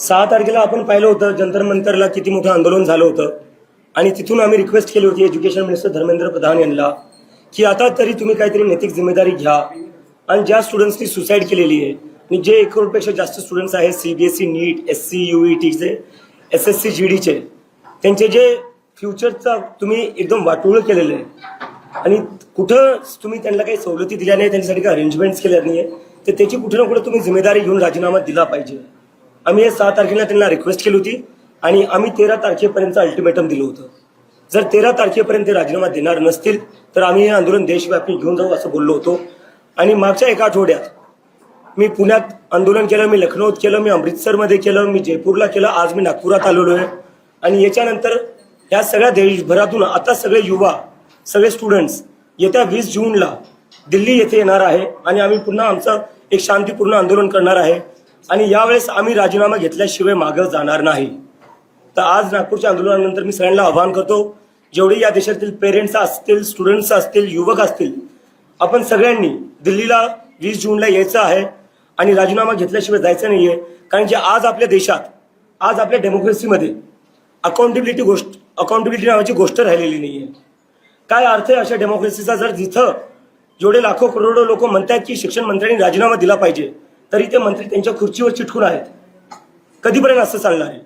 6 तारखेला आपण पाहिलं होतं जंतर मंतरला किती मोठं आंदोलन झालं होतं आणि तिथून आम्ही रिक्वेस्ट केली होती एज्युकेशन मिनिस्टर धर्मेंद्र प्रधान यांना की आता तरी तुम्ही काहीतरी नैतिक जिम्मेदारी घ्या आणि ज्या स्टुडंट्सनी सुसाईड केलेली आहे आणि जे 1 करोडपेक्षा जास्त स्टुडंट्स आहेत सीबीएसई नीट एससी यूईटीचे एसएससी जीडीचे त्यांचे जे फ्युचरचा तुम्ही एकदम वाटोळं केलेलं आहे आणि कुठं तुम्ही त्यांना काही सवलती दिल्या नाही त्यांच्यासाठी काही अरेंजमेंट्स केल्या नाही तर त्याची कुठं ना कुठं तुम्ही जिम्मेदारी घेऊन राजीनामा दिला पाहिजे. आम्ही हे 6 तारखेला त्यांना रिक्वेस्ट केली होती आणि आम्ही 13 तारखेपर्यंत अल्टिमेटम दिलं होतं. जर 13 तारखेपर्यंत ते राजीनामा देणार नसतील तर आम्ही हे आंदोलन देशव्यापी घेऊन जाऊ असं बोललो होतो. आणि मागच्या 1 आठवड्यात मी पुण्यात आंदोलन केलं, मी लखनौत केलं, मी अमृतसरमध्ये केलं, मी जयपूरला केलं, आज मी नागपुरात आलेलो आहे. आणि याच्यानंतर या सगळ्या देशभरातून आता सगळे युवा सगळे स्टुडंट्स येत्या 20 जूनला दिल्ली येथे येणार आहे आणि आम्ही पुन्हा आमचं एक शांतीपूर्ण आंदोलन करणार आहे आणि यावेळेस आम्ही राजीनामा घेतल्याशिवाय मागं जाणार नाही. तर आज नागपूरच्या आंदोलनानंतर मी सगळ्यांना आवाहन करतो, जेवढे या देशातील पेरेंट्स असतील, स्टुडंट्स असतील, युवक असतील, आपण सगळ्यांनी दिल्लीला 20 जूनला यायचं आहे आणि राजीनामा घेतल्याशिवाय जायचं नाहीये. कारण की आज आपल्या देशात, आज आपल्या डेमोक्रेसीमध्ये अकाउंटेबिलिटी नावाची गोष्ट राहिलेली नाहीये. काय अर्थ आहे अशा डेमोक्रेसीचा जर जिथं जेवढे लाखो करोडो लोक म्हणतात की शिक्षण मंत्र्यांनी राजीनामा दिला पाहिजे तरी ते मंत्री त्यांच्या खुर्चीवर चिटकून आहेत. कधीपर्यंत असं चालणार आहे?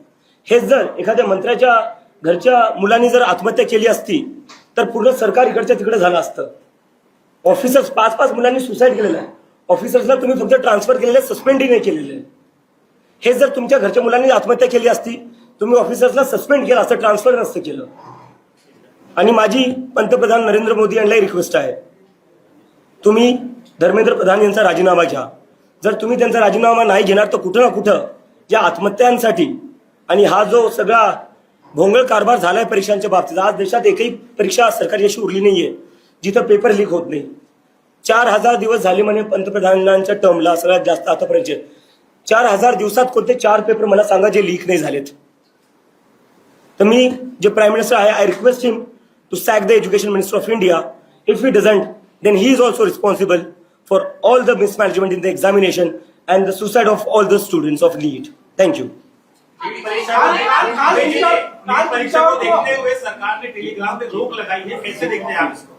हेच जर एखाद्या मंत्र्याच्या घरच्या मुलांनी जर आत्महत्या केली असती तर पूर्ण सरकार इकडच्या तिकडे झालं असतं. ऑफिसर्स 5-5 मुलांनी सुसाईड केलेलं आहे. ऑफिसर्सला तुम्ही फक्त ट्रान्सफर केलेलं आहे, सस्पेंडही नाही केलेलं आहे. हे जर तुमच्या घरच्या मुलांनी आत्महत्या केली असती तुम्ही ऑफिसर्सला सस्पेंड केलं असं, ट्रान्सफर नसतं केलं. आणि माझी पंतप्रधान नरेंद्र मोदी यांनाही रिक्वेस्ट आहे, तुम्ही धर्मेंद्र प्रधान यांचा राजीनामा घ्या. जर तुम्ही त्यांचा राजीनामा नाही घेणार तर कुठं ना कुठं या आत्महत्यांसाठी आणि हा जो सगळा भोंगळ कारभार झालाय परीक्षांच्या बाबतीत, आज देशात एकही परीक्षा सरकारी अशी उरली नाहीये जिथं पेपर लीक होत नाही. 4000 दिवस झाले म्हणे पंतप्रधानांच्या टर्मला, सगळ्यात जास्त आतापर्यंत 4000 दिवसात कोणते 4 पेपर मला सांगा जे लीक नाही झालेत. तर मी जे प्राईम मिनिस्टर आहे, I request him to sack the education minister of India. If he doesn't then he is also responsible for all the mismanagement in the examination and the suicide of all the students of NEET. Thank you. परीक्षा को देखते हुए सरकार ने Telegram पे रोक लगाई है, कैसे देखते हैं आप इसको?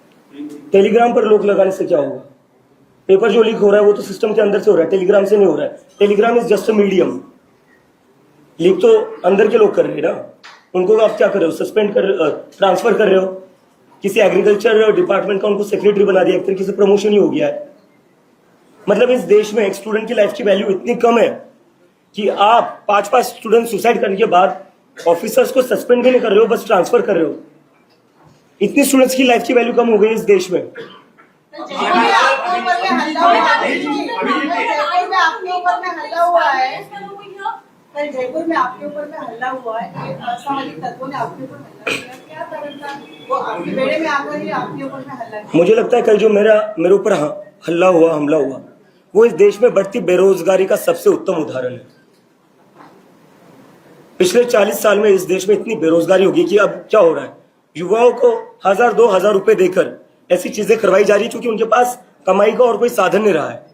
टेलीग्राम पर रोक लगाने से क्या होगा? पेपर जो लीक हो रहा है वो तो सिस्टम के अंदर से हो रहा है, टेलीग्राम से नहीं हो रहा है. Telegram is just a medium. Leak तो अंदर के लोग कर रहे हैं ना, उनको आप क्या कर रहे हो? सस्पेंड कर, ट्रांसफर कर रहे हो. किसी एग्रीकल्चर डिपार्टमेंट का उनको सेक्रेटरी बना दिया, एक तरीके से प्रमोशन ही हो गया है. मतलब इस देश में एक स्टूडेंट की लाइफ की वैल्यू इतनी कम है कि आप 5-5 स्टूडेंट सुसाइड करने के बाद ऑफिसर्स को सस्पेंड भी नहीं कर रहे हो, बस ट्रांसफर कर रहे हो. इतनी स्टूडेंट्स की लाइफ की वैल्यू कम हो गई इस देश में. जयपुर में आपके ऊपर में हल्ला हुआ है, असामाजिक तत्वों ने आपके ऊपर हल्ला किया, क्या कारण था? वो आपके बेड़े में आकर ही आपके ऊपर में हल्ला किया. मुझे लगता है कल जो मेरे ऊपर हमला हुआ वो इस देश में बढ़ती बेरोजगारी का सबसे उत्तम उदाहरण है. पिछले 40 साल में इस देश में इतनी बेरोजगारी होगी कि अब क्या हो रहा है, युवाओं को 1000-2000 रुपए देकर ऐसी चीजें करवाई जा रही है क्योंकि उनके पास कमाई का और कोई साधन नहीं रहा है.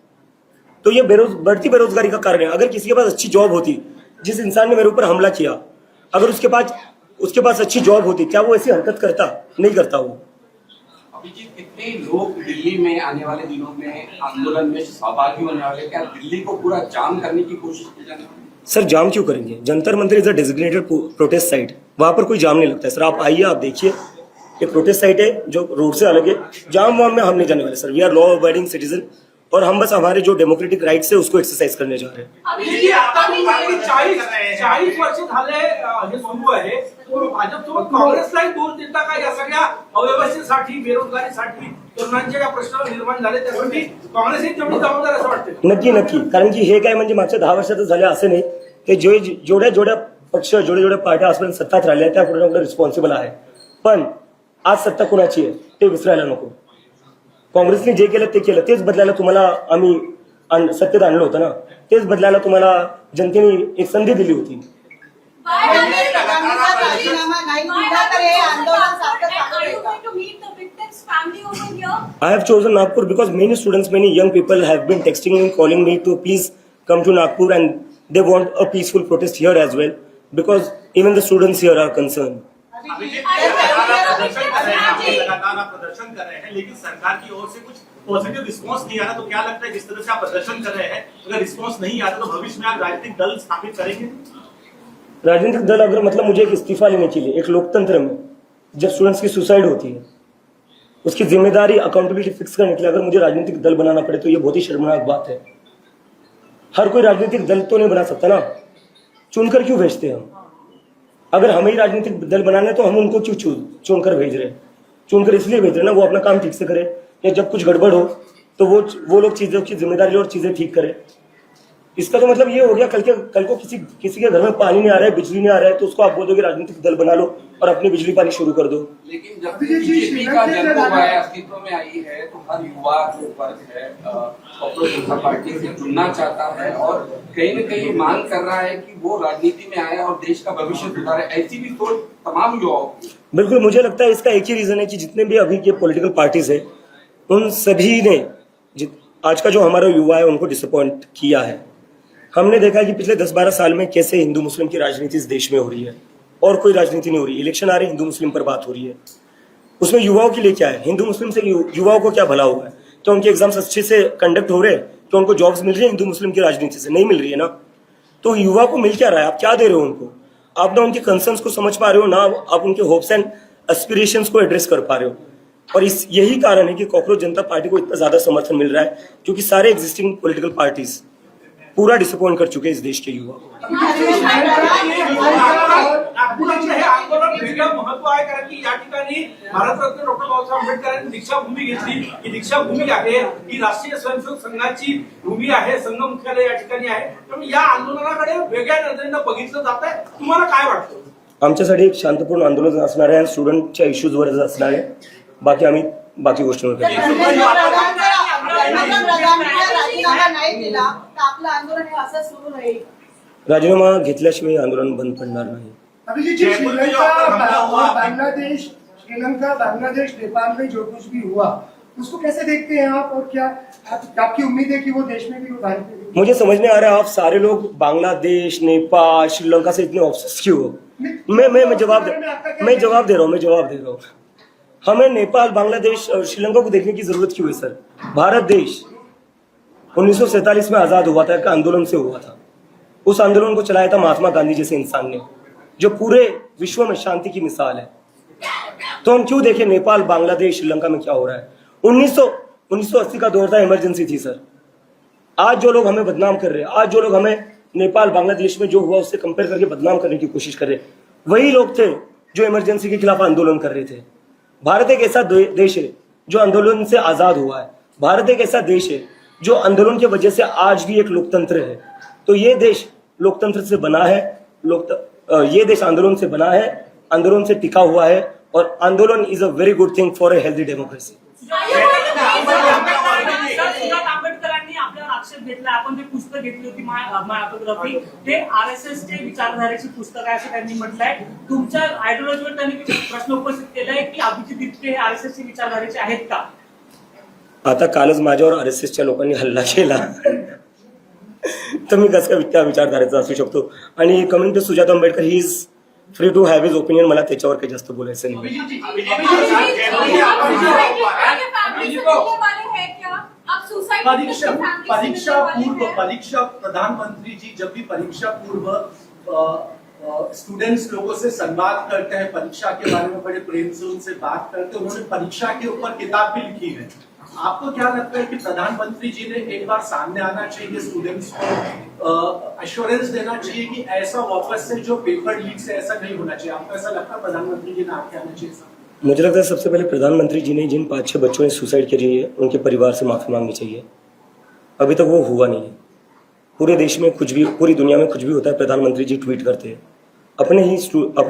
तो ये बढ़ती बेरोजगारी का कारण है. अगर किसी के पास अच्छी जॉब होती, जिस इंसान ने मेरे ऊपर हमला किया, अगर उसके पास अच्छी जॉब होती, क्या वो ऐसी हरकत करता? नहीं करता वो. अभिजीत, कितने लोग दिल्ली में आने वाले दिनों में आंदोलन में सहभागी होने वाले, क्या दिल्ली को पूरा जाम करने की कोशिश की जाने वाली? सर जाम क्यों करेंगे? Jantar Mantar is a designated protest site, वहां पर कोई जाम नहीं लगता है. सर आप आइए, आप देखिए, ये प्रोटेस्ट साइट है जो रोड से अलग है. जाम वाम में हम नहीं जाने वाले sir. We are law abiding citizen और हम बस हमारे जो डेमोक्रेटिक राइट्स है उसको एक्सरसाइज करने जा रहे हैं. 40 वर्ष झाले हे सुरू आहे, भाजपसोबत काँग्रेसलाही दोष देता का या सगळ्या अव्यवस्थेसाठी, बेरोजगारीसाठी, तरुणांच्या या प्रश्नावर निर्माण झाले त्यासाठी काँग्रेसही तेवढी जबाबदार असं वाटतं? नक्की. कारण की हे काय म्हणजे मागच्या 10 वर्षातच झाले असं नाही. ते जेवढ्या पक्ष, जेवढ्या पार्ट्या आजपर्यंत सत्तात राहिल्या त्या कुठे ना कुठे रिस्पॉन्सिबल आहे. पण आज सत्ता कुणाची आहे ते विसरायला नको. काँग्रेसने जे केलं ते केलं, तेच बदलायला तुम्हाला आम्ही सत्तेत आणलं होतं ना, तेच बदलायला तुम्हाला जनतेने एक संधी दिली होती. I have chosen Nagpur because many students, many young people have been texting me, calling me to please come to Nagpur and they want a peaceful protest here as well, because even the students here are concerned. Abhijit लगातार आप प्रदर्शन कर रहे हैं, लेकिन सरकार की ओर से कुछ पॉजिटिव रिस्पॉन्स नहीं आ रहा, तो क्या लगता है जिस तरह से आप प्रदर्शन कर रहे हैं, अगर रिस्पॉन्स नहीं आता तो भविष्य में आप राजनीतिक दल स्थापित करेंगे? राजनीतिक दल अगर मतलब मुझे एक इस्तीफा लेने के लिए, एक लोकतंत्र में जब स्टूडेंट्स की सुसाइड होती है, उसकी जिम्मेदारी अकाउंटेबिलिटी फिक्स करने के लिए अगर मुझे राजनीतिक दल बनाना पड़े तो ये बहुत ही शर्मनाक बात है। हर कोई राजनीतिक दल तो नहीं बना सकता ना, चुनकर क्यों भेजते हैं हम? अगर हमें ही राजनीतिक दल बनाना है तो हम उनको क्यों चुनकर भेज रहे हैं? चुनकर इसलिए भेज रहे हैं ना, वो अपना काम ठीक से करे, या जब कुछ गड़बड़ हो तो वो लोग चीजों की जिम्मेदारी और चीजें ठीक करें। इसका तो मतलब ये हो गया कल को किसी के घर में पानी नहीं आ रहा है, बिजली नहीं आ रहा है, तो उसको आप बोल दोगे राजनीतिक दल बना लो और अपनी बिजली पानी शुरू कर दो। लेकिन जब बीजेपी का जन्म हुआ है, अस्तित्व में आई है, तो हर युवा जो वर्ग है पॉपुलर जनता पार्टी से जुड़ना चाहता है और कहीं न कहीं मांग कर रहा है कि वो राजनीति में आए और देश का भविष्य सुधारे। ऐसी भी सोच तमाम युवाओं की। बिल्कुल, मुझे लगता है इसका एक ही रीजन है कि जितने भी अभी के पॉलिटिकल पार्टीज है उन सभी ने आज का जो हमारा युवा है उनको डिसअपॉइंट किया है। हमने देखा कि पिछले 10-12 साल में कैसे हिंदू मुस्लिम की राजनीति इस देश में हो रही है और कोई राजनीति नहीं हो रही। इलेक्शन आ रहे, हिंदू मुस्लिम पर बात हो रही है, उसमें युवाओं के लिए क्या है? हिंदू मुस्लिम से युवाओं को क्या भला हुआ है? तो उनके एग्जाम्स अच्छे से कंडक्ट हो रहे हैं, तो उनको जॉब्स मिल रही है? हिंदू मुस्लिम की राजनीति से नहीं मिल रही है ना। तो युवा को मिल क्या रहा है? आप क्या दे रहे हो उनको? आप ना उनके कंसर्न्स को समझ पा रहे हो, ना आप उनके होप्स एंड एस्पिरेशंस को एड्रेस कर पा रहे हो। और यही कारण है कि कॉकरोच जनता पार्टी को इतना ज्यादा समर्थन मिल रहा है, क्योंकि सारे एग्जिस्टिंग पॉलिटिकल पार्टीज पूरा डिसअपॉइंट कर चुके हैं इस देश के युवा को। आंदोलन वेगळं महत्व आहे, कारण की या ठिकाणी भारतरत्न डॉक्टर बाबासाहेब आंबेडकरांनी दीक्षाभूमी घेतली. ही दीक्षाभूमी आहे, ही राष्ट्रीय स्वयंसेवक संघाची भूमी आहे, संघ मुख्यालय या ठिकाणी आहे. त्यामुळे या आंदोलनाकडे वेगळ्या नजरेनं बघितलं जात आहे. तुम्हाला काय वाटतं? आमच्यासाठी एक शांतपूर्ण आंदोलन असणार आहे, स्टुडंटच्या इश्यूजवर असणार आहे. बाकी आम्ही बाकी गोष्टींवर करू. राजीनामा नाही दिला तर आपलं आंदोलन हे असं सुरू राहील. राजीनामा घेतल्याशिवाय आंदोलन बंद पडणार नाही. अभिजीत जी, श्रीलंका, बांग्लादेश, नेपाल में जो कुछ भी हुआ उसको कैसे देखते हैं आप, और क्या आपकी उम्मीद है कि वो देश में भी वो भारत में भी? मुझे समझ नहीं आ रहा है आप सारे लोग बांग्लादेश, नेपाल, श्रीलंका से इतने ऑब्सेस क्यों हो? मैं जवाब दे रहा हूँ। हमें नेपाल, बांग्लादेश और श्रीलंका को देखने की जरूरत क्यों है सर? भारत देश 1947 में आजाद हुआ था, एक आंदोलन से हुआ था। उस आंदोलन को चलाया था महात्मा गांधी जैसे इंसान ने, जो पूरे विश्व में शांति की मिसाल है। तो हम क्यों देखें नेपाल, बांग्लादेश, श्रीलंका में क्या हो रहा है? 1980 का दौर था, इमरजेंसी थी सर। आज जो लोग हमें बदनाम कर रहे हैं, आज जो लोग हमें नेपाल, बांग्लादेश में जो हुआ उससे कंपेयर करके बदनाम करने की कोशिश कर रहे हैं, वही लोग थे जो इमरजेंसी के खिलाफ आंदोलन कर रहे थे। भारत एक ऐसा देश है जो आंदोलन से आजाद हुआ है। भारत एक ऐसा देश है जो आंदोलन की वजह से आज भी एक लोकतंत्र है। तो ये देश लोकतंत्र से बना है, ये देश आंदोलन से बना है, आंदोलन से टिका हुआ है, और आंदोलन is a very good thing for a healthy democracy. आंबेडकरांनी आपल्यावर आक्षेप घेतला, आपण ते पुस्तक घेतली होती माय ऑटोग्राफी, ते आरएसएस चे विचारधारेची पुस्तक आहे असं त्यांनी म्हटलंय. तुमच्या आयडिओलॉजीवर त्यांनी प्रश्न उपस्थित केलाय की अभिजित दिपके हे आरएसएस चे विचारधारेचे आहेत का? आता कालच माझ्यावर आरएसएसच्या लोकांनी हल्ला केला तर मी कसं काय त्या विचारधारेचा असू शकतो? आणि coming to Sujata Ambedkar, he is free to have his opinion. मला त्याच्यावर काही जास्त बोलायचं नाही. परीक्षा प्रधानमंत्री जी जब भी परीक्षा पूर्व स्टूडेंट्स लोगों से संवाद करते हैं, परीक्षा के बारे में बड़े प्रेम से उनसे बात करते हैं, उन्होंने परीक्षा के ऊपर किताब भी लिखी है. आपको क्या लगता है कि प्रधानमंत्री जी ने एक बार सामने आना चाहिए, स्टूडेंट्स को एश्योरेंस देना चाहिए कि ऐसा वापस से जो पेपर लीक से ऐसा नहीं होना चाहिए? आपको ऐसा लगता है प्रधानमंत्री जी ने आके आना चाहिए? मुझे लगता है सबसे पहले प्रधानमंत्री जी ने जिन 5-6 बच्चों ने सुसाइड करी है उनके परिवार से माफी मांगनी चाहिए. अभी तक वो हुआ नहीं है. पूरे देश में कुछ भी, पूरी दुनिया में कुछ भी होता है, प्रधानमंत्री जी ट्वीट करते हैं. अपने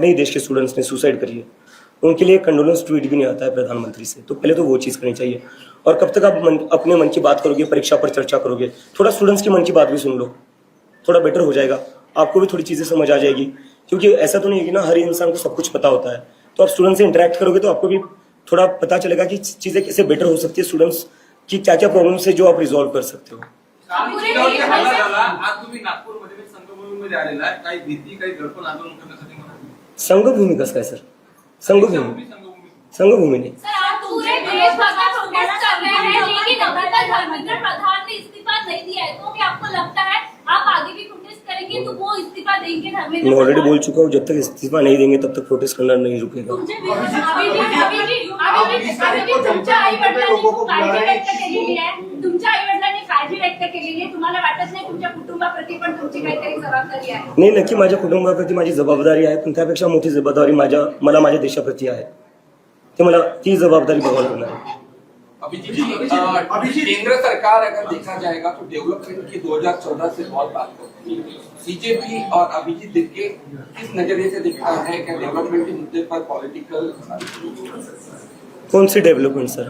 ही देश के स्टूडेंट्स ने सुसाइड करी है, उनके लिए कंडोलेंस ट्वीट भी नहीं आता है प्रधानमंत्री से. तो पहले तो वो चीज़ करनी चाहिए. और कब तक आप अपने मन की बात करोगे, परीक्षा पर चर्चा करोगे? थोड़ा स्टूडेंट्स की मन की बात भी सुन लो, थोड़ा बेटर हो जाएगा. आपको भी थोड़ी चीज़ें समझ आ जाएगी, क्योंकि ऐसा तो नहीं है कि ना हर इंसान को सब कुछ पता होता है. तो आप स्टूडेंट से इंटरेक्ट करोगे तो आपको भी थोड़ा पता चलेगा कि चीज़ें कैसे बेटर हो सकती है, स्टूडेंट्स की क्या क्या प्रॉब्लम्स है जो आप रिजॉल्व कर सकते हो. आज तुम्ही नागपूरमध्ये संघ संघभूमीमध्ये आलेला आहे, काही भीती काही दडपण आंदोलन करण्यासाठी म्हणा. संघभूमी कसं काय सर? संघभूमी संघभूमी नहीं। सर आप पूरे देश भर का प्रोटेस्ट कर रहे हैं लेकिन अभी तक धर्मेंद्र प्रधान ने इस्तीफा नहीं दिया है, तो क्या आपको लगता है आप आगे भी प्रोटेस्ट करेंगे तो वो इस्तीफा देंगे धर्मेंद्र? मैं ऑलरेडी बोल चुका हूँ, जब तक इस्तीफा नहीं देंगे तब तक प्रोटेस्ट करना नहीं रुकेगा। तुमच्या आई-वडिलांनी काळजी व्यक्त केलेली आहे, तुमच्या आई-वडिलांनी काळजी व्यक्त केलेली आहे, तुम्हाला वाटत नाही तुमच्या कुटुंबाप्रती पण तुमची काहीतरी जबाबदारी आहे? नाही, नक्की माझ्या कुटुंबाप्रती माझी जबाबदारी आहे, पण त्यापेक्षा मोठी जबाबदारी मला माझ्या देशाप्रती आहे, ते मला ती जबाबदारी बघावी लागणार आहे। अभिजीत जी, केंद्र सरकार अगर देखा जाएगा तो डेवलपमेंट की 2014 से बहुत बात करती है। बीजेपी और अभिजीत दिक्के किस नजरिए से दिखता है कि डेवलपमेंट के मुद्दे पर पॉलिटिकल? कौन सी डेवलपमेंट सर?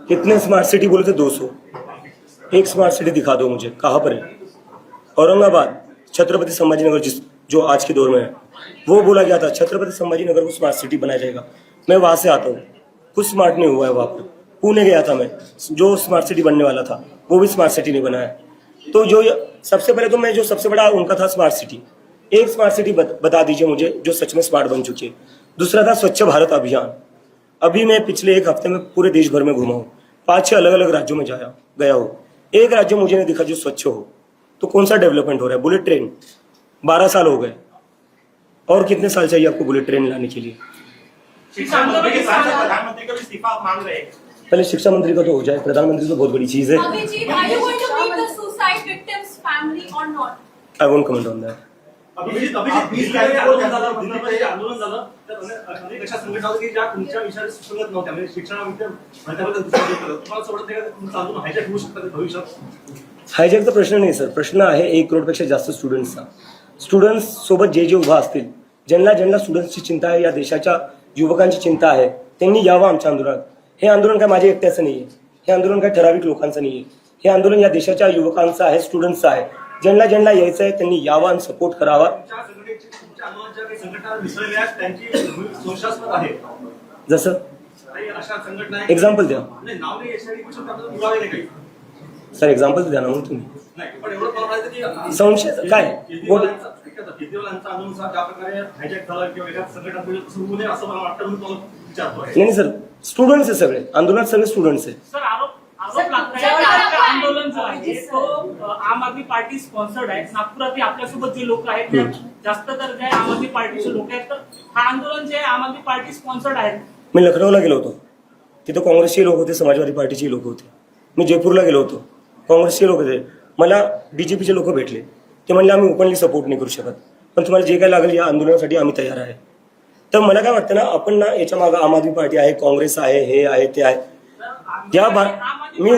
कितने स्मार्ट सिटी बोले थे? 200। एक स्मार्ट सिटी दिखा दो मुझे, कहाँ पर है? औरंगाबाद, छत्रपति संभाजीनगर जो आज के दौर में है, वो बोला गया था छत्रपति संभाजीनगर को स्मार्ट सिटी बनाया जाएगा। मैं वहां से आता हूँ, कुछ स्मार्ट नहीं हुआ है वहां पर। पुणे गया था मैं, जो स्मार्ट सिटी बनने वाला था वो भी स्मार्ट सिटी नहीं बनाया। तो जो सबसे पहले तो मैं जो सबसे बड़ा उनका था स्मार्ट सिटी, एक स्मार्ट सिटी बता दीजिए मुझे जो सच में स्मार्ट बन चुकी है। दूसरा था स्वच्छ भारत अभियान। अभी मैं पिछले एक हफ्ते में पूरे देश भर में घूमा हूँ, 5-6 अलग अलग राज्यों में गया हूँ, एक राज्य मुझे नहीं दिखा जो स्वच्छ हो। तो कौन सा डेवलपमेंट हो रहा है? बुलेट ट्रेन 12 साल हो गए, और कितने साल चाहिए आपको बुलेट ट्रेन लाने के लिए? शिक्षा मंत्री के साथ साथ प्रधानमंत्री का भी इस्तीफा आप मांग रहे हैं। पहले शिक्षा मंत्री का तो हो जाए, प्रधानमंत्री तो बहुत बड़ी चीज है। Abhijit, are you going to meet the suicide victims' family or not? I won't comment on that. Abhijit आंदोलन झालं तर अनेक अशा संघटना होत्या की ज्या तुमच्या विषयाला सुसंगत नव्हत्या, म्हणजे शिक्षणामध्ये म्हणण्याबद्दल तुम्हाला सोडत नाही का तुमचं आंदोलन हायजॅक होऊ शकतं का भविष्यात? हायजॅकचा प्रश्न नाही सर, प्रश्न आहे 1 करोडपेक्षा जास्त स्टुडंट्सचा। स्टुडंट्स सोबत जे उभा असतील, ज्यांना स्टुडंट्सची चिंता आहे, या देशाच्या युवकांची चिंता आहे, त्यांनी यावं आमच्या आंदोलनात। हे आंदोलन काय माझ्या एकट्याचं नाही आहे, हे आंदोलन काय ठराविक लोकांचं नाही आहे, हे आंदोलन या देशाच्या युवकांचं आहे, स्टुडंट्सचं आहे। ज्यांना यायचं आहे त्यांनी यावं आणि सपोर्ट करावा। तुमच्या आंदोलनाच्या काही संघटना मिसळल्या आहेत, त्यांची संशयास्पद आहे। जसं काही अशा संघटना एक्झाम्पल द्या नाही, नाव नाही यशस्वी करू शकता, आपल्याला पुरावे नाही काही सर, एक्झाम्पल द्या ना मग तुम्ही। नाही, पण एवढं मला माहिती की संशय काय? केजरीवालांचा आंदोलन ज्या प्रकारे हायजॅक झालं किंवा एका संघटना सुरू होऊ नये असं मला वाटतं, म्हणून तुम्हाला विचारतो आहे। नाही सर, स्टुडंट्स आहे सगळे, आंदोलनात सगळे स्टुडंट्स आहे। सर आरोप लागतोय की आपलं आंदोलन जो आहे तो आम आदमी पार्टी स्पॉन्सर्ड आहे। नागपुरातील आपल्यासोबत जे लोक आहेत ते जास्त तर जे आम आदमी पार्टीचे लोक आहेत, तर हा आंदोलन जे आहे आम आदमी पार्टी स्पॉन्सर्ड आहे। मी लखनौला गेलो होतो, तिथे काँग्रेसचे लोक होते, समाजवादी पार्टीचे लोक होते। मी जयपूरला गेलो होतो, काँग्रेसचे लोक होते, मला बीजेपीचे लोक भेटले, ते म्हणले आम्ही ओपनली सपोर्ट नाही करू शकत, पण तुम्हाला जे काय लागेल या आंदोलनासाठी आम्ही तयार आहे। तर मला काय वाटतं ना, आपण ना याच्या मागे आम आदमी पार्टी आहे, काँग्रेस आहे, हे आहे ते आहे। मी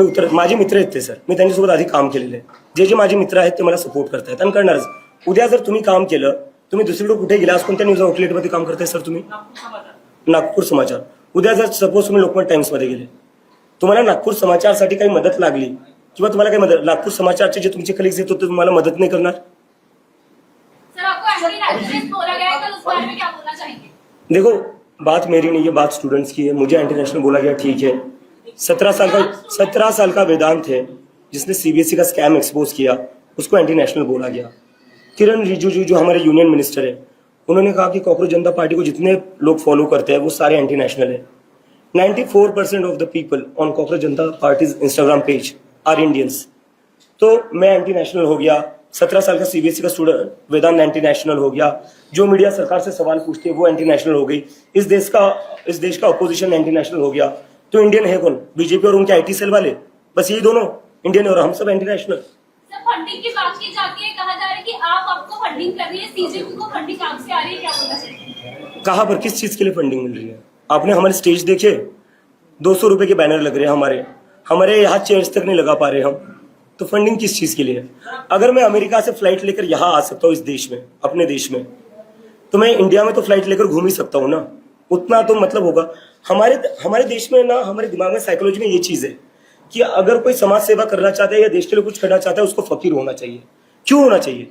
उत्तर माझे मित्र आहेत ते सर, मी त्यांच्यासोबत आधी काम केलेलं आहे। जे माझे मित्र आहेत ते मला सपोर्ट करतायत आणि करणारच। उद्या जर तुम्ही काम केलं, तुम्ही दुसरीकडे कुठे गेला, आज कोणत्या न्यूज आउटलेटमध्ये काम करताय सर तुम्ही? नागपूर समाचार। उद्या जर सपोज तुम्ही लोकमत टाइम्समध्ये गेले, तुम्हाला नागपूर समाचारसाठी काही मदत लागली किंवा तुम्हाला काही मदत, नागपूर समाचारचे जे तुमचे कलिग्स आहेत ते तुम्हाला मदत नाही करणार? सर आपको एंटी नेशनलिस्ट बोला गया है, कल उस बारे में क्या बोलना चाहेंगे? देखो, बात मेरी नहीं है, बात स्टूडेंट्स की है। मुझे एंटी नेशनल बोला गया, ठीक है। 17 साल का वेदांत है जिसने सीबीएसई का स्कैम एक्सपोज किया, उसको एंटी नेशनल बोला गया। किरण रिजिजू जो हमारे यूनियन मिनिस्टर है, उन्होंने कहा कि कॉकरोच जनता पार्टी को जितने लोग फॉलो करते हैं वो सारे एंटी नेशनल है। 94% of the people on cockroach Janata parties Instagram page are Indians. तो मैं एंटी नेशनल हो गया, 17 साल का सीबीएसई का स्टूडेंट वेदांत एंटी नेशनल हो गया, जो मीडिया सरकार से सवाल पूछती है वो एंटी नेशनल हो गई, इस देश का अपोजिशन एंटी नेशनल हो गया। तो इंडियन है कौन? बीजेपी और उनके आईटी सेल वाले, बस यही दोनों इंडियन है और हम सब एंटी नेशनल। सर फंडिंग की बात की जाती है, कहा जा रहा है कि आप आपको फंडिंग कर रही है, सीजेपी को फंडिंग आपसे आ रही है, क्या बोलना चाहिए? कहाँ पर, किस चीज के लिए फंडिंग मिल रही है? आपने हमारे स्टेज देखे, 200 रुपए के बैनर लग रहे हैं, हमारे यहाँ चेयर्स तक नहीं लगा पा रहे हम, तो फंडिंग किस चीज के लिए है? अगर मैं अमेरिका से फ्लाइट लेकर यहाँ आ सकता हूँ इस देश में, अपने देश में, तो मैं इंडिया में तो फ्लाइट लेकर घूम ही सकता हूँ ना, उतना तो मतलब होगा। हमारे देश में ना, हमारे दिमाग में साइकोलॉजी में ये चीज है कि अगर कोई समाज सेवा करना चाहता है या देश के लिए कुछ करना चाहता है, उसको फकीर होना चाहिए। क्यों होना चाहिए?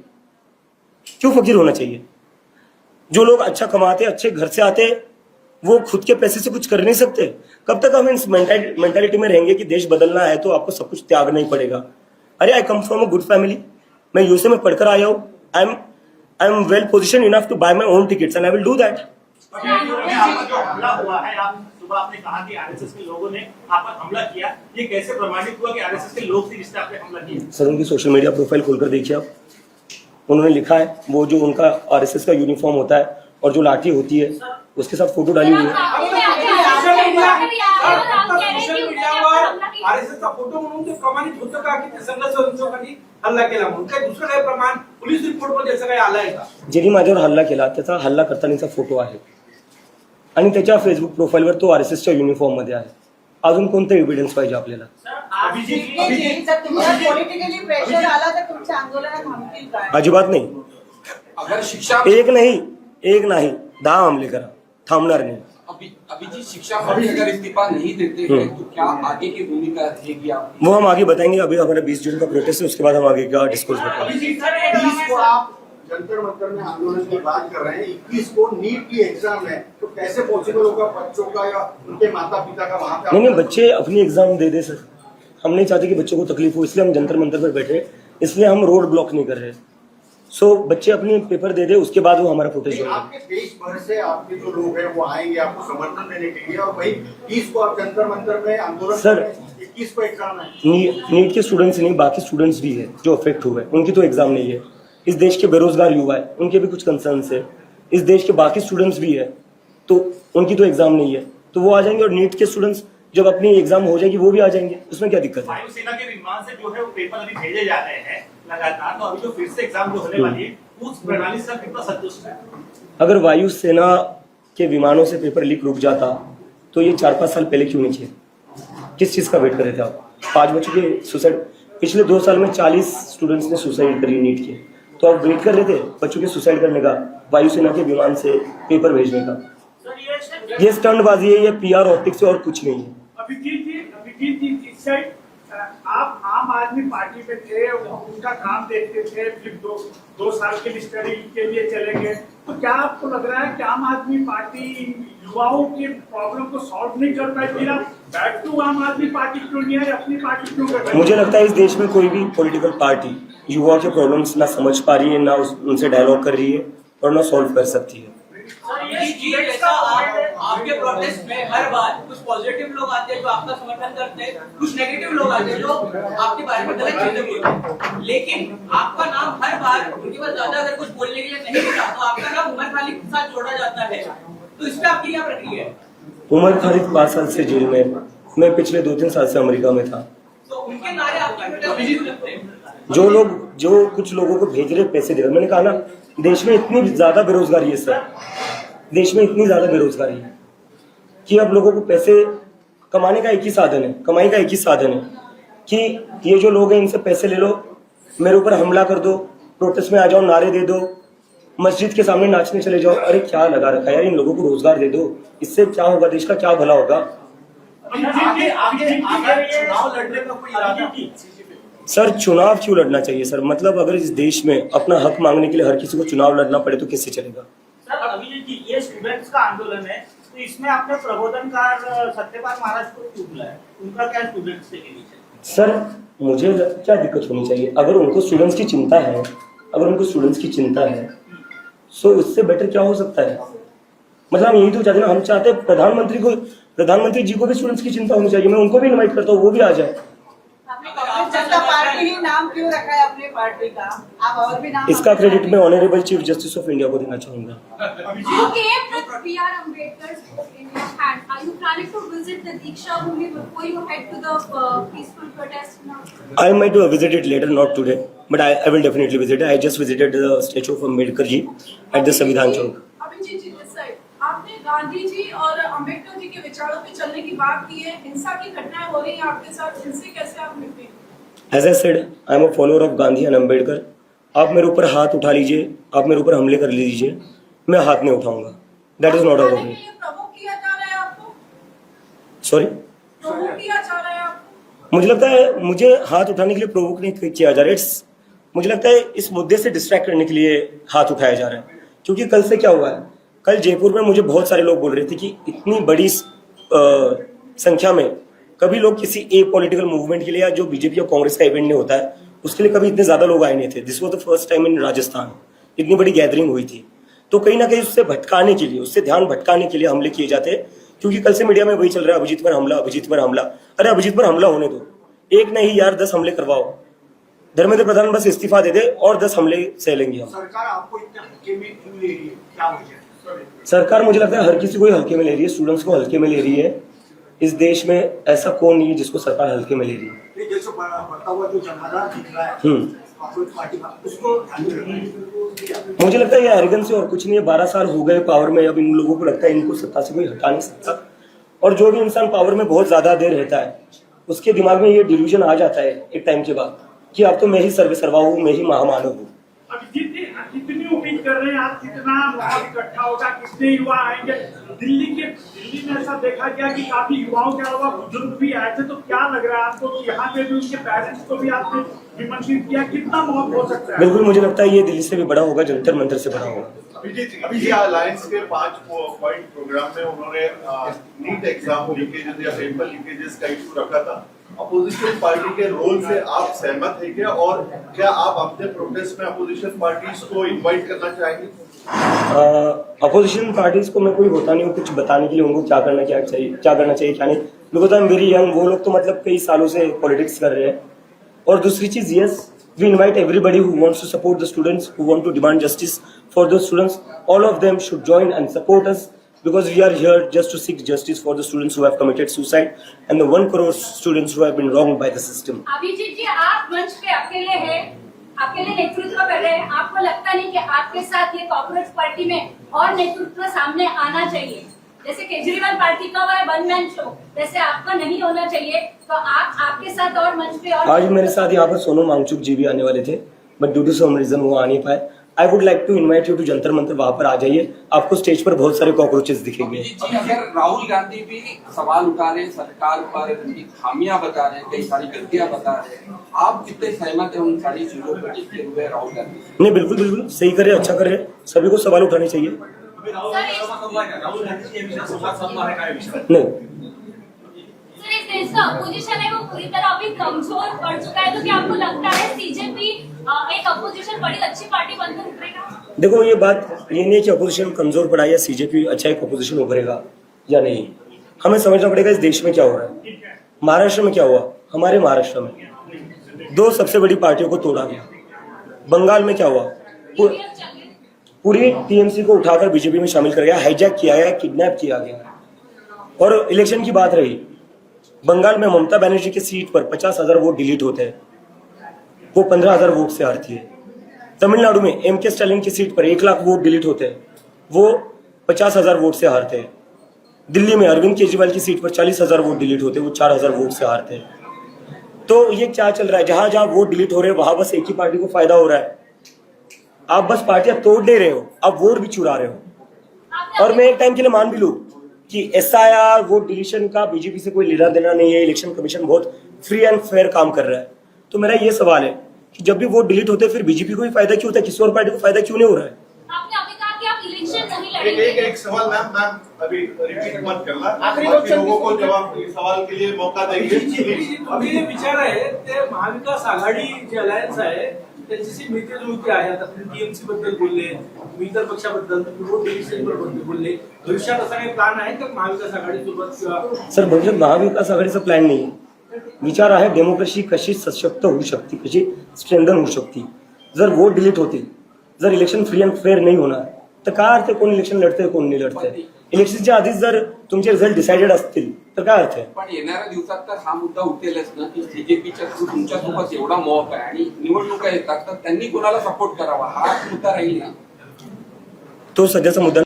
क्यों फकीर होना चाहिए? जो लोग अच्छा कमाते, अच्छे घर से आते, वो खुद के पैसे से कुछ कर नहीं सकते। कब तक हम इस मेंटालिटी में रहेंगे कि देश बदलना है तो आपको सब कुछ त्यागना ही पड़ेगा? अरे I come from a good family, मैं यूएसए में पढ़कर आया हूँ. I am well position enough to buy my own tickets and I will do that. Jaipur में आपका जो हमला हुआ है, आप सुबह आपने कहा कि आरएसएस के लोगों ने आप पर हमला किया, ये कैसे प्रमाणित हुआ कि आरएसएस के लोग थे जिसने आप पे हमला किया? सर उनकी सोशल मीडिया प्रोफाइल खोलकर देखिए आप. उन्होंने लिखा है, वो जो उनका आरएसएस का यूनिफॉर्म होता है और जो लाठी होती है उसके साथ फोटो डाली हुई है. सोशल मीडियावर आरएसएसचा फोटो म्हणून ते प्रमाणित होतं का की ते संघर्षासाठी हल्ला केला म्हणून? काही दुसरं काही प्रमाण पोलीस रिपोर्टमध्ये याचं काही आलंय का? ज्यांनी माझ्यावर हल्ला केला त्याचा हल्ला करतानाचा फोटो आहे आणि त्याच्या फेसबुक प्रोफाईलवर तो आरएसएसच्या युनिफॉर्म मध्ये आहे. अजून कोणतं एव्हिडन्स पाहिजे आपल्याला? जर तुम्हाला पॉलिटिकली प्रेशर आला तर तुमचे आंदोलन थांबतील काय? अजिबात नाही. अगर शिक्षा एक नहीं 10 हमले करा, थांबणार नाही. अभी जी शिक्षा मंत्री अगर इस्तीफा नहीं देते हैं तो क्या आगे की भूमिका रहेगी आपकी? वो हम आगे बताएंगे. अभी हमारा 20 जून का प्रोटेस्ट है, उसके बाद हम आगे का डिस्कोर्स बताएंगे. 20 को आप जंतर मंतर में आंदोलन की बात कर रहे हैं, 21 को नीट की एग्जाम है, तो कैसे पॉसिबल होगा बच्चों का या उनके माता पिता का वहाँ पे? नहीं, बच्चे अपनी एग्जाम दे सर. हम नहीं चाहते कि बच्चों को तकलीफ हो, इसलिए हम जंतर मंतर पर बैठे, इसलिए हम रोड ब्लॉक नहीं कर रहे. सो बच्चे अपनी पेपर दे दे, उसके बाद वो हमारा प्रोटेस्ट होगा. आपके देश भर से आपके जो लोग हैं वो आएंगे आपको समर्थन देने के लिए, और वही 30 को आप जंतर मंतर में आंदोलन सर, 21 को एग्जाम है. नीट के स्टूडेंट्स नहीं, बाकी स्टूडेंट्स भी है जो अफेक्ट हुए, उनकी तो एग्जाम नहीं है. इस देश के बेरोजगार युवा है, उनके भी कुछ कंसर्न्स है. इस देश के बाकी स्टूडेंट्स भी है, तो उनकी तो एग्जाम नहीं है, तो वो आ जाएंगे. और नीट के स्टूडेंट्स जब अपनी एग्जाम हो जाएगी वो भी आ जाएंगे, उसमें क्या दिक्कत है? वायुसेना के विमान से जो है वो पेपर अभी भेजे जा रहे हैं लगातार, तो अभी जो फिर से एग्जाम जो होने वाली है उस प्रणाली से कितना संतुष्ट है? अगर वायुसेना के विमानों से पेपर लीक रुक जाता तो ये 4-5 साल पहले क्यों नहीं किए? किस चीज का वेट कर रहे थे आप? 5 बच्चों के सुसाइड, पिछले 2 साल में 40 स्टूडेंट्स ने सुसाइड करी नीट के, तो आप वेट कर रहे थे बच्चों के सुसाइड करने का, वायुसेना के विमान से पेपर भेजने का? ये स्टंटबाजी है, ये PR ऑप्टिक्स है और कुछ नहीं है. अभिजीत जी इस साइड आप आम आदमी पार्टी में थे, उनका काम देखते थे, फिर दो साल के लिस्टरी के लिए चले गए, तो क्या आपको लग रहा है कि आम आदमी पार्टी युवाओं के प्रॉब्लम को सॉल्व नहीं कर पाएगी? फिर आप बैक टू आम आदमी पार्टी क्यों नहीं है, अपनी पार्टी क्यों कर रहे हैं? मुझे लगता है इस देश में कोई भी पॉलिटिकल पार्टी युवा के प्रॉब्लम्स ना समझ पा रही है, ना उनसे डायलॉग कर रही है और ना सॉल्व कर सकती है. आपके प्रोटेस्ट में हर बार कुछ पॉजिटिव लोग आते हैं जो आपका समर्थन करते हैं, कुछ नेगेटिव लोग आते हैं जो आपके बारे में गलत चीजें बोलते हैं, लेकिन आपका नाम हर बार उनके पास ज्यादा अगर कुछ बोलने के लिए नहीं होता तो आपका नाम उमर खालिद के साथ जोड़ा जाता है, तो इस पे आपकी क्या प्रतिक्रिया है? उमर खालिद 5 साल से जेल में, मैं पिछले 2-3 साल से अमेरिका में था. तो उनके नारे आपके लगते हैं? जो कुछ लोगों को भेज रहे पैसे दे रहे, मैंने कहा ना, देश में इतनी ज्यादा बेरोजगारी है सर, देश में इतनी ज्यादा बेरोजगारी है कि अब लोगों को पैसे कमाने का एक ही साधन है, कमाई का एक ही साधन है कि ये जो लोग हैं इनसे पैसे ले लो, मेरे ऊपर हमला कर दो, प्रोटेस्ट में आ जाओ, नारे दे दो, मस्जिद के सामने नाचने चले जाओ. अरे क्या लगा रखा है यार, इन लोगों को रोजगार दे दो, इससे क्या होगा, देश का क्या भला होगा? चुनाव लड़ने का कोई इरादा की? सर चुनाव क्यों लड़ना चाहिए सर? मतलब अगर इस देश में अपना हक मांगने के लिए हर किसी को चुनाव लड़ना पड़े तो कैसे चलेगा? सर अभिजीत जी, ये स्टूडेंट्स का आंदोलन है, तो इसमें आपने प्रबोधनकार सत्यपाल महाराज को क्यों बुलाया? उनका क्या स्टूडेंट्स से के नीचे? सर मुझे क्या दिक्कत होनी चाहिए? अगर उनको स्टूडेंट्स की चिंता है, सो उससे बेटर क्या हो सकता है? मतलब हम यही तो चाहते हैं ना, हम चाहते हैं प्रधानमंत्री जी को भी स्टूडेंट्स की चिंता होनी चाहिए. मैं उनको भी इनवाइट करता हूँ, वो भी आ जाए. आपने कांग्रेस जनता पार्टी ही नाम क्यों रखा है अपने पार्टी का? आप और भी नाम? इसका क्रेडिट मैं honourable chief justice of India को देना चाहूंगा. You came with B.R. Ambedkar's book in your hand. Are you planning to visit the Diksha Bhumi before you head to the peaceful protest now? I might visit it later, not today, but I will definitely visit it. I just visited the statue of Ambedkar ji at the Samvidhan Chowk. Abhijit ji, this side. आपने गांधी जी और अम्बेडकर जी के विचारों पे चलने की बात की है, हिंसा की घटनाएं हो रही हैं आपके साथ, इनसे कैसे आप निपटेंगे? As I said, I am a follower of Gandhi and Ambedkar. आप मेरे ऊपर हाथ उठा लीजिए, आप मेरे ऊपर हमले कर लीजिए, मैं हाथ नहीं उठाऊंगा. That is not our way. Provogue किया जा रहा है आपको? Sorry? प्रवोक किया जा रहा है आपको? मुझे लगता है मुझे हाथ उठाने के लिए प्रोवोक नहीं किया जा रहा है. मुझे लगता है इस मुद्दे से डिस्ट्रैक्ट करने के लिए हाथ उठाया जा रहा है. क्योंकि कल से क्या हुआ है, कल जयपुर में मुझे बहुत सारे लोग बोल रहे थे कि इतनी बड़ी संख्या में कभी लोग किसी एक पॉलिटिकल मूवमेंट के लिए या जो बीजेपी और कांग्रेस का इवेंट नहीं होता है उसके लिए कभी इतने ज्यादा लोग आए नहीं थे। This was the first time in Rajasthan, इतनी बड़ी गैदरिंग हुई थी। तो कहीं ना कहीं उससे भटकाने के लिए, उससे ध्यान भटकाने के लिए हमले किए जाते हैं, क्योंकि कल से मीडिया में वही चल रहा है, अभिजीत पर हमला, अभिजीत पर हमला। अरे अभिजीत पर हमला होने दो, एक नहीं यार 10 हमले करवाओ। धर्मेंद्र प्रधान बस इस्तीफा दे दे और 10 हमले सह लेंगे हम। सरकार आपको इतने हल्के में क्यों ले रही है, क्या वजह है? सरकार मुझे लगता है हर किसी को ही हल्के में ले रही है, स्टूडेंट्स को हल्के में ले रही है। इस देश में ऐसा कौन नहीं है जिसको सरकार हल्के में ले रही है। ये जैसे बढ़ता हुआ जो जनाधार दिख रहा है कांग्रेस पार्टी का, उसको मुझे लगता है ये एरोगेंस से और कुछ नहीं है। 12 साल हो गए पावर में, अब इन लोगों को लगता है इनको सत्ता से कोई हटा नहीं सकता। और जो भी इंसान पावर में बहुत ज्यादा देर रहता है, उसके दिमाग में ये डिल्यूजन आ जाता है एक टाइम के बाद कि अब तो मैं ही सर्वे सर्वा हूँ, मैं ही महामानव हूँ। अब कितनी उम्मीद कर रहे हैं आप, कितना माहौल इकट्ठा होगा, कितने युवा आएंगे? दिल्ली में ऐसा देखा गया कि काफी युवाओं के अलावा बुजुर्ग भी आए थे, तो क्या लग रहा है आपको कि यहाँ पे भी उनके पेरेंट्स को भी आपने निमंत्रित किया? कितना माहौल हो सकता है? बिल्कुल, मुझे लगता है ये दिल्ली से भी बड़ा होगा, जंतर मंतर से बड़ा होगा। अभी अलायंस के 5 पॉइंट प्रोग्राम में उन्होंने नीट एग्जाम लीकेजेस या पेपर लीकेजेस का इशू रखा था। अपोजिशन पार्टी के रोल से आप सहमत हैं क्या, और क्या आप अपने प्रोटेस्ट में अपोजिशन पार्टीज को इनवाइट करना चाहेंगे? अपोजिशन पार्टीज को मैं कोई होता नहीं हूँ कुछ बताने के लिए उनको क्या करना चाहिए क्या नहीं। Because I am very young. वो लोग तो मतलब कई सालों से पॉलिटिक्स कर रहे हैं। और दूसरी चीज, yes we invite everybody who wants to support the students, who want to demand justice for the students. All of them should join and support us, because we are here just to seek justice for the students who have committed suicide and the 1 crore students who have been wronged by the system. Abhijit ji, आप मंच पे अकेले हैं, अकेले नेतृत्व कर रहे हैं। आपको लगता नहीं कि आपके साथ ये कॉर्पोरेट पार्टी में और नेतृत्व सामने आना चाहिए? जैसे केजरीवाल पार्टी का हुआ है 1 मैन शो, वैसे आपका नहीं होना चाहिए? तो आपके साथ और मंच पे और आज मेरे साथ यहाँ पर सोनम वांगचुक जी भी आने वाले थे, but due to some reason वो आ नहीं पाए। I would like to invite you to Jantar Mantar, वहां पर आ जाइए, आपको स्टेज पर बहुत सारे कॉकरोचेस दिखेंगे। जी, अगर राहुल गांधी भी सवाल उठा रहे सरकार पर, उनकी खामियां बता रहे, कई सारी गलतियां बता रहे, आप कितने सहमत हैं उन सारी चीजों पर जिसके हुए राहुल गांधी? नहीं, बिल्कुल बिल्कुल सही करे, अच्छा करे, सभी को सवाल उठाने चाहिए। नहीं, सर, इस देश का अपोजिशन है वो पूरी तरह अभी कमजोर पड़ चुका है, तो क्या आपको लगता है सीजेपी एक अपोजिशन बड़ी अच्छी पार्टी बनकर उभरेगा? देखो ये बात ये नहीं कि अपोजिशन कमजोर पड़ा या सीजेपी अच्छा एक अपोजिशन उभरेगा या नहीं। हमें समझना पड़ेगा इस देश में क्या हो रहा है। महाराष्ट्र में क्या हुआ, हमारे महाराष्ट्र में 2 सबसे बड़ी पार्टियों को तोड़ा गया। बंगाल में क्या हुआ, पूरी टीएमसी को उठाकर बीजेपी में शामिल कर गया, हाईजैक किया गया, किडनैप किया गया। और इलेक्शन की बात रही, बंगाल में ममता बनर्जी की सीट पर 50,000 वोट डिलीट होते हैं, वो 15,000 वोट से हारती है। तमिलनाडु में एमके स्टालिन की सीट पर 1 लाख वोट डिलीट होते हैं, वो 50,000 वोट से हारते हैं। दिल्ली में अरविंद केजरीवाल की सीट पर 40,000 वोट डिलीट होते हैं, वो 4,000 वोट से हारते हैं। तो ये क्या चल रहा है, जहां जहां वोट डिलीट हो रहे हैं वहां बस एक ही पार्टी को फायदा हो रहा है। आप बस पार्टियां तोड़ नहीं रहे हो, आप वोट भी चुरा रहे हो। और मैं एक टाइम के लिए मान भी लूं कि एसआईआर वोट डिलीशन का बीजेपी से कोई लेना देना नहीं है, इलेक्शन कमीशन बहुत फ्री एंड फेयर काम कर रहा है। तो मेरा ये सवाल है कि जब भी वोट डिलीट होते हैं फिर बीजेपी को भी फायदा क्यों होता है, किसी और पार्टी को फायदा क्यों नहीं हो रहा है? आपने अभी कहा कि आप इलेक्शन नहीं लड़ेंगे। एक सवाल मैम अभी रिपीट मत करना, बाकी लोगों को जवाब सवाल के लिए मौका देंगे। अभी जे विचार आहे ते महाविकास आघाडी जे अलायन्स आहे त्यांच्याशी मित्रजुळती आहे। आता टीएमसी बद्दल बोलले, इतर पक्षाबद्दल, वोट डिलीशन बद्दल बोलले। भविष्यात असा काही प्लान आहे का महाविकास आघाडी सोबत? सर, भविष्यात महाविकास आघाडीचा प्लॅन नाही। विचार आहे डेमोक्रेसी कशी सशक्त होऊ शकते, कशी स्ट्रेंथन होऊ शकते। जर वोट डिलीट होतील, जर इलेक्शन फ्री अँड फेअर नाही होणार तर काय अर्थ आहे कोण इलेक्शन लढतंय कोण नाही लढतंय? इलेक्शनच्या आधीच जर तुमचे रिझल्ट डिसाइडेड असतील तर काय अर्थ आहे? पण येणाऱ्या दिवसात तर हा मुद्दा उठेलच ना की सीजेपीच्या थ्रू तुमच्यासोबत एवढा मॉप आहे आणि निवडणुका येतात तर त्यांनी कोणाला सपोर्ट करावा हा मुद्दा राहील ना? तो सध्याचा मुद्दा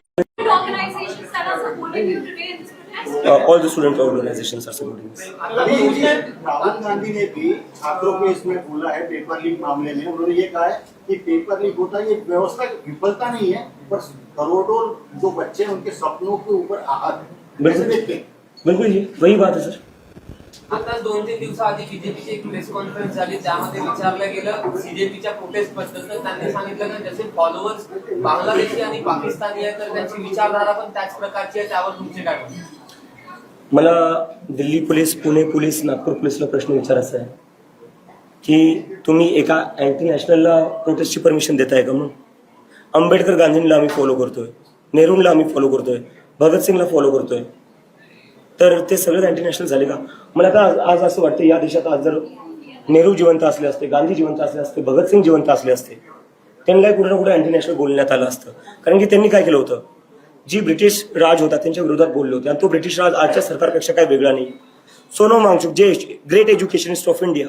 Organizations that are supporting you today in this protest? All the student organisations are supporting this. Rahul Gandhi ने भी छात्रों को इसमें बोला है पेपर लीक मामले में। उन्होंने ये कहा है कि पेपर लीक होता है, ये व्यवस्था की विफलता नहीं है, पर करोड़ों जो बच्चे हैं उनके सपनों के ऊपर आघात है। कैसे देखते हैं? बिल्कुल ये वही बात है सर। आता 2-3 दिवसाआधी बीजेपीची एक प्रेस कॉन्फरन्स झाली, त्यामध्ये विचारलं गेलं सीजेपीच्या प्रोटेस्ट बद्दल, तर त्यांनी सांगितलं की जसे फॉलोअर्स बांगलादेशी आणि पाकिस्तानी आहेत तर त्यांची विचारधारा पण त्याच प्रकारची आहे, त्यावर तुमचे काय मत? मला दिल्ली पोलीस, पुणे पोलीस, नागपूर पोलीसला प्रश्न विचारायचा आहे की तुम्ही एका अँटी नॅशनलला प्रोटेस्टची परमिशन देताय का? म्हणून आंबेडकर गांधींना आम्ही फॉलो करतोय, नेहरूंला आम्ही फॉलो करतोय, भगतसिंगला फॉलो करतोय, तर ते सगळे अँटी नॅशनल झाले का? मला आता आज असं वाटतं या देशात आज जर नेहरू जिवंत असले असते, गांधी जिवंत असले असते, भगतसिंग जिवंत असले असते, त्यांनाही कुठे ना कुठे अँटी नॅशनल बोलण्यात आलं असतं. कारण की त्यांनी काय केलं होतं, जी ब्रिटिश राज होता त्यांच्या विरोधात बोलले होते आणि तो ब्रिटिश राज आजच्या सरकारपेक्षा काही वेगळा नाही. सोनम वांगचुक जे ग्रेट एज्युकेशनिस्ट ऑफ इंडिया,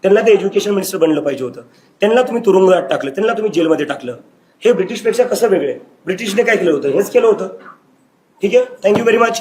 त्यांना ते एज्युकेशन मिनिस्टर बनलं पाहिजे होतं, त्यांना तुम्ही तुरुंगात टाकलं, त्यांना तुम्ही जेलमध्ये टाकलं. हे ब्रिटिशपेक्षा कसं वेगळे? ब्रिटिशने काय केलं होतं? हेच केलं होतं. ठीक आहे, थँक्यू व्हेरी मच.